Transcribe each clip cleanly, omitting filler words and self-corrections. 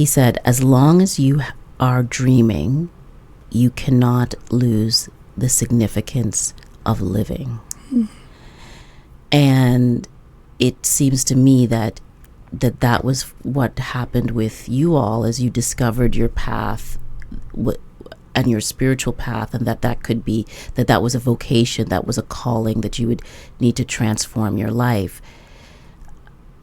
he said, as long as you are dreaming, you cannot lose the significance of living. And it seems to me that was what happened with you all as you discovered your path and your spiritual path, and that could be that was a vocation, that was a calling, that you would need to transform your life.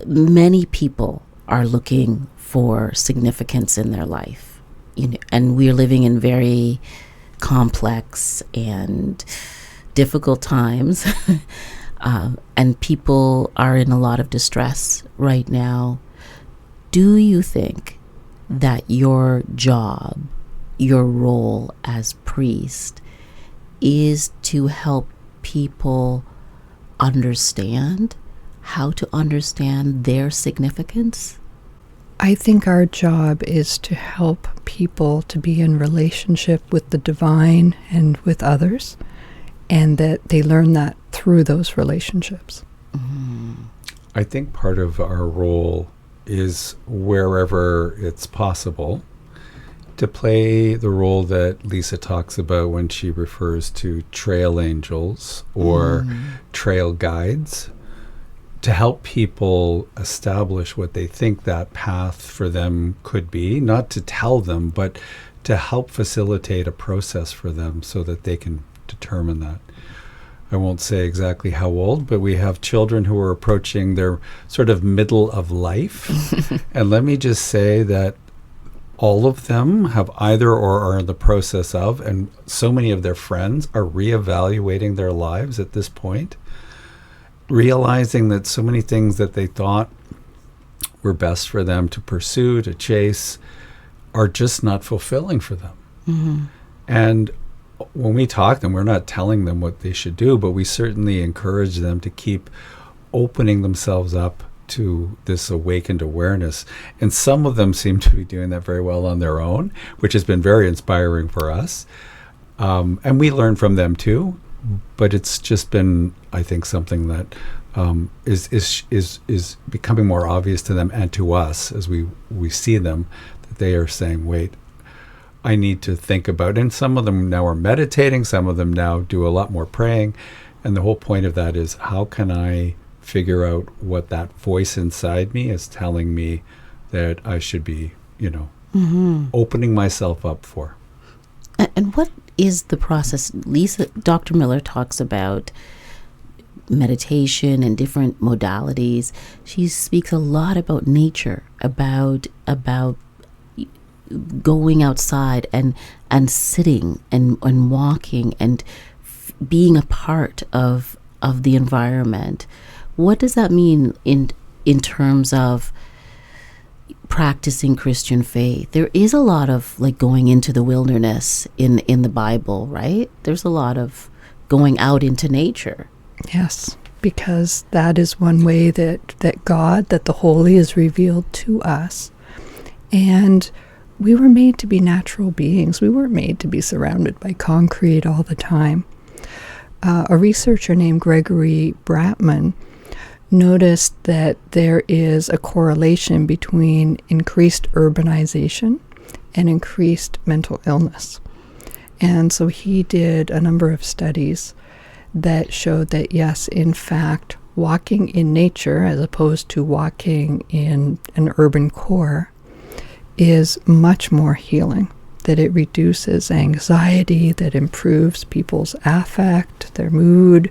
Many people are looking for significance in their life, and we're living in very complex and difficult times. And people are in a lot of distress right now. Do you think that your job, your role as priest, is to help people understand how to understand their significance? I think our job is to help people to be in relationship with the divine and with others, and that they learn that through those relationships. I think part of our role is, wherever it's possible, to play the role that Lisa talks about when she refers to trail angels or trail guides, to help people establish what they think that path for them could be, not to tell them, but to help facilitate a process for them so that they can determine that. I won't say exactly how old, but we have children who are approaching their sort of middle of life. And let me just say that all of them have either or are in the process of, and so many of their friends are reevaluating their lives at this point, realizing that so many things that they thought were best for them to pursue, to chase, are just not fulfilling for them. And when we talk to them, we're not telling them what they should do, but we certainly encourage them to keep opening themselves up to this awakened awareness. And some of them seem to be doing that very well on their own, which has been very inspiring for us. And we learn from them too, but it's just been, I think, something that is becoming more obvious to them and to us as we see them, that they are saying, wait, I need to think about it. And some of them now are meditating, some of them now do a lot more praying. And the whole point of that is, how can I figure out what that voice inside me is telling me that I should be, opening myself up for. And what is the process? Dr. Miller talks about meditation and different modalities. She speaks a lot about nature, about going outside and sitting and walking and being a part of the environment. What does that mean in terms of practicing Christian faith? There is a lot of going into the wilderness in the Bible, right? There's a lot of going out into nature. Yes, because that is one way that God, that the Holy, is revealed to us. And we were made to be natural beings. We weren't made to be surrounded by concrete all the time. A researcher named Gregory Bratman noticed that there is a correlation between increased urbanization and increased mental illness. And so he did a number of studies that showed that, yes, in fact, walking in nature as opposed to walking in an urban core is much more healing, that it reduces anxiety, that improves people's affect, their mood,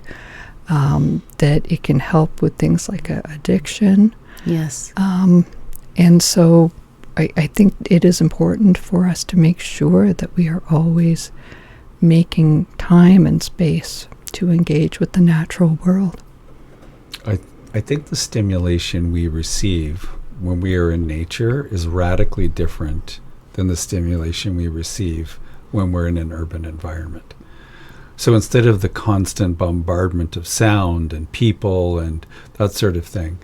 that it can help with things like addiction. Yes. And so I think it is important for us to make sure that we are always making time and space to engage with the natural world. I think the stimulation we receive when we are in nature is radically different than the stimulation we receive when we're in an urban environment. So instead of the constant bombardment of sound and people and that sort of thing,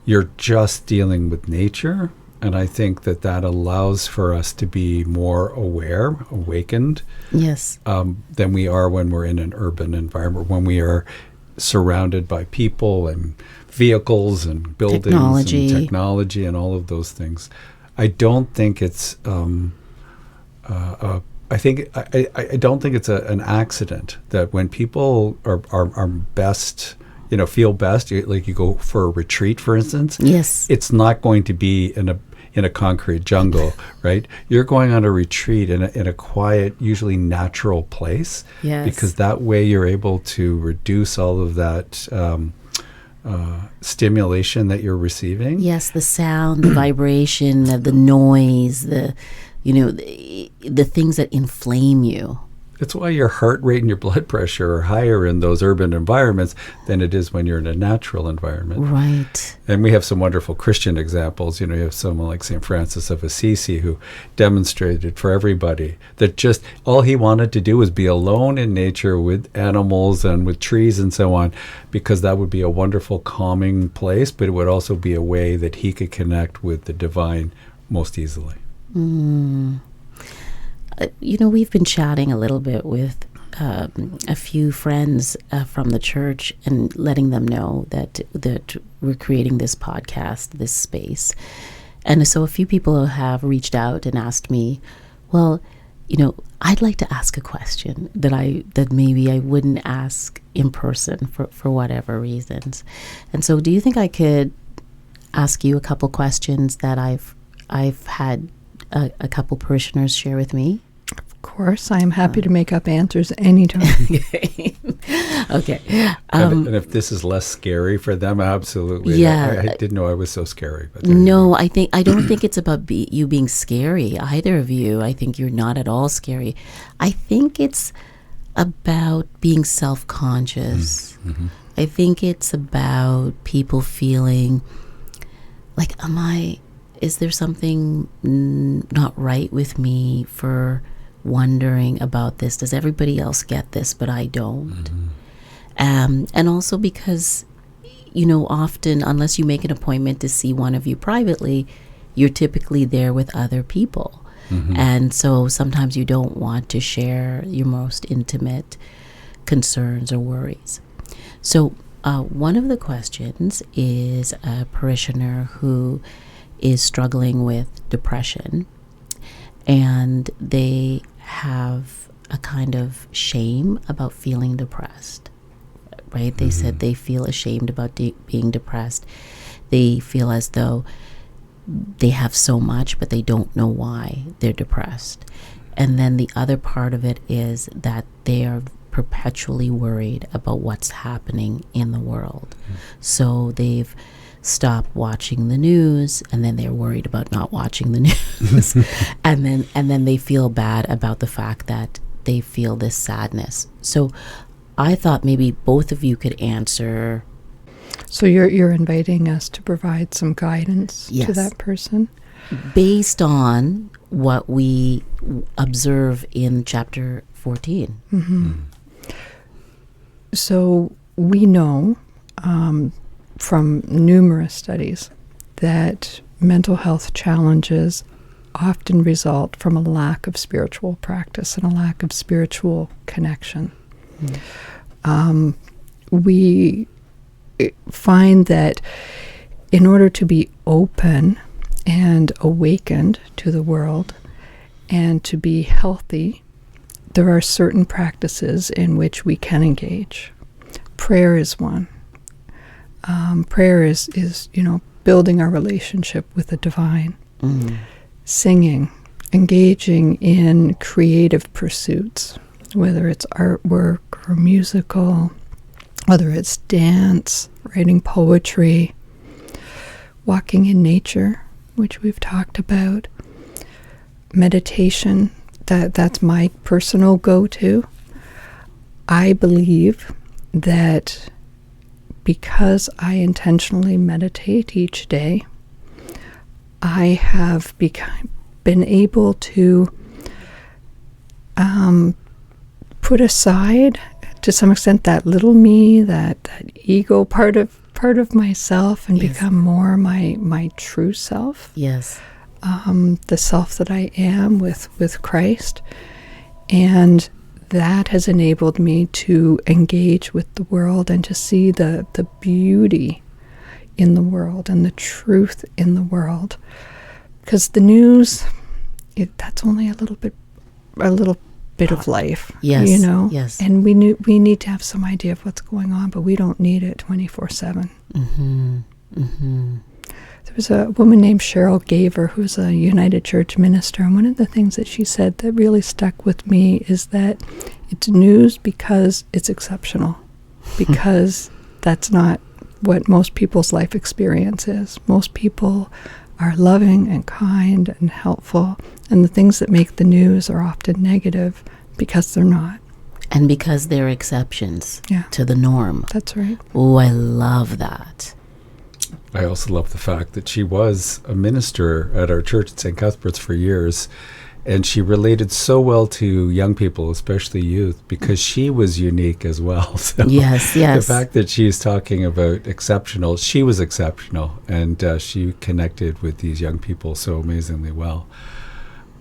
you're just dealing with nature. And I think that allows for us to be more aware, awakened, yes, than we are when we're in an urban environment, when we are surrounded by people and vehicles and buildings and technology and all of those things. I don't think it's. I don't think it's an accident that when people are best, feel best. Like you go for a retreat, for instance. Yes. It's not going to be in a concrete jungle, right? You're going on a retreat in a quiet, usually natural place. Yes. Because that way you're able to reduce all of that stimulation that you're receiving. Yes, the sound, the vibration, the noise, the things that inflame you. It's why your heart rate and your blood pressure are higher in those urban environments than it is when you're in a natural environment. Right. And we have some wonderful Christian examples. You have someone like St. Francis of Assisi who demonstrated for everybody that just all he wanted to do was be alone in nature with animals and with trees and so on, because that would be a wonderful calming place, but it would also be a way that he could connect with the divine most easily. We've been chatting a little bit with a few friends from the church and letting them know that we're creating this podcast, this space. And so a few people have reached out and asked me, well, I'd like to ask a question that maybe I wouldn't ask in person for whatever reasons. And so do you think I could ask you a couple questions that I've had a couple parishioners share with me? Of course, I am happy to make up answers anytime. Okay. And if this is less scary for them, absolutely. Yeah. I didn't know I was so scary. But no, I don't think it's about you being scary, either of you. I think you're not at all scary. I think it's about being self-conscious. Mm-hmm. I think it's about people feeling like, is there something not right with me for wondering about this? Does everybody else get this, but I don't? Mm-hmm. And also because, often, unless you make an appointment to see one of you privately, you're typically there with other people. Mm-hmm. And so sometimes you don't want to share your most intimate concerns or worries. So one of the questions is a parishioner who is struggling with depression, and they have a kind of shame about feeling depressed, right? They said they feel ashamed about being depressed. They feel as though they have so much, but they don't know why they're depressed. And then the other part of it is that they are perpetually worried about what's happening in the world. So they've stopped watching the news, and then they're worried about not watching the news. and then they feel bad about the fact that they feel this sadness. So I thought maybe both of you could answer. So you're inviting us to provide some guidance Yes. to that person? Based on what we observe in chapter 14. Mm-hmm. So we know from numerous studies that mental health challenges often result from a lack of spiritual practice and a lack of spiritual connection. We find that in order to be open and awakened to the world and to be healthy, there are certain practices in which we can engage. Prayer is one. Prayer is building our relationship with the divine. Singing, engaging in creative pursuits, whether it's artwork or musical, whether it's dance, writing poetry, walking in nature, which we've talked about, meditation, that's my personal go-to. I believe that because I intentionally meditate each day, I have been able to put aside, to some extent, that little me, that ego part of myself, and Yes. become more my true self. Yes. The self that I am with Christ. And that has enabled me to engage with the world and to see the beauty in the world and the truth in the world. because the news, that's only a little bit of life. Yes, you know. yes. And we need to have some idea of what's going on, but we don't need it 24/7. Mm-hmm. Mm-hmm. There was a woman named Cheryl Gaver who's a United Church minister, and one of the things that she said that really stuck with me is that it's news because it's exceptional, because that's not what most people's life experience is. Most people are loving and kind and helpful, and the things that make the news are often negative because they're not. And because they're exceptions to the norm. That's right. Oh, I love that. I also love the fact that she was a minister at our church at St. Cuthbert's for years, and she related so well to young people, especially youth, because she was unique as well. So Yes. the fact that she's talking about exceptional, she was exceptional, and she connected with these young people so amazingly well.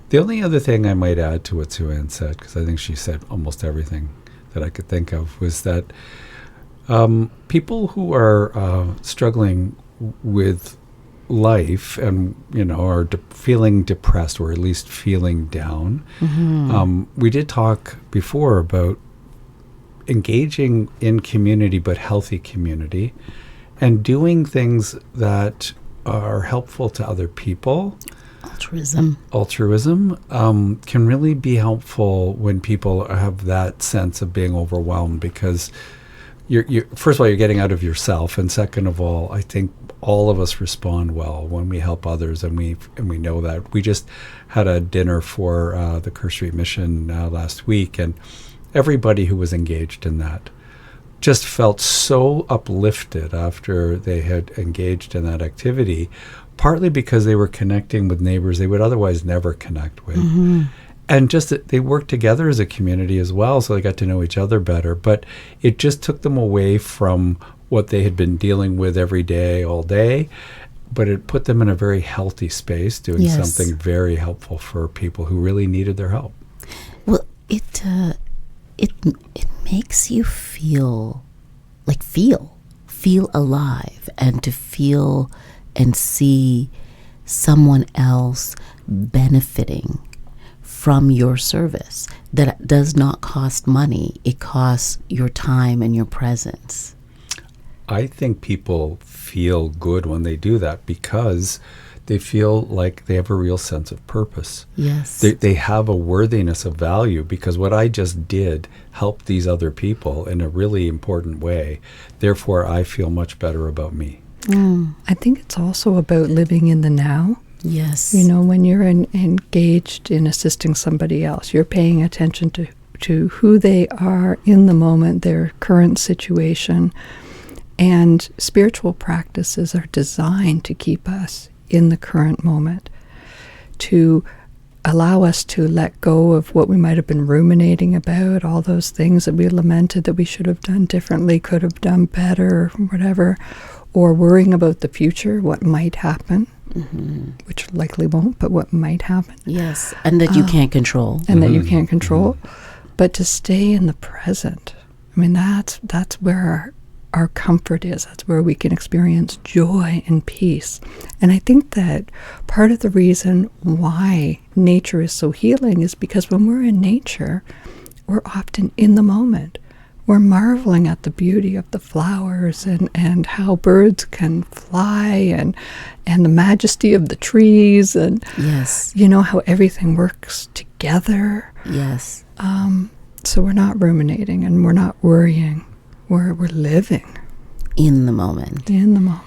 The only other thing I might add to what Sue-Ann said, because I think she said almost everything that I could think of, was that people who are struggling with life and are feeling depressed, or at least feeling down, we did talk before about engaging in community, but healthy community, and doing things that are helpful to other people. Altruism can really be helpful when people have that sense of being overwhelmed, because you're first of all, you're getting out of yourself, and second of all, I think all of us respond well when we help others, and we know that. We just had a dinner for the Kerr Street Mission last week, and everybody who was engaged in that just felt so uplifted after they had engaged in that activity, partly because they were connecting with neighbors they would otherwise never connect with. And just that they worked together as a community as well, so they got to know each other better. But it just took them away from what they had been dealing with every day, all day. But it put them in a very healthy space, doing something very helpful for people who really needed their help. Well, it makes you feel alive, and to feel and see someone else benefiting from your service. That does not cost money. It costs your time and your presence. I think people feel good when they do that because they feel like they have a real sense of purpose. Yes. They have a worthiness of value, because what I just did helped these other people in a really important way. Therefore, I feel much better about me. I think it's also about living in the now. Yes. When you're engaged in assisting somebody else, you're paying attention to who they are in the moment, their current situation. And spiritual practices are designed to keep us in the current moment, to allow us to let go of what we might have been ruminating about, all those things that we lamented that we should have done differently, could have done better, whatever, or worrying about the future, what might happen. Which likely won't, but what might happen. Yes, and that you can't control. And that you can't control. But to stay in the present, I mean, that's where our comfort is. That's where we can experience joy and peace. And I think that part of the reason why nature is so healing is because when we're in nature, we're often in the moment. We're marveling at the beauty of the flowers and how birds can fly and the majesty of the trees and how everything works together. Yes. So we're not ruminating and we're not worrying. We're living in the moment. In the moment.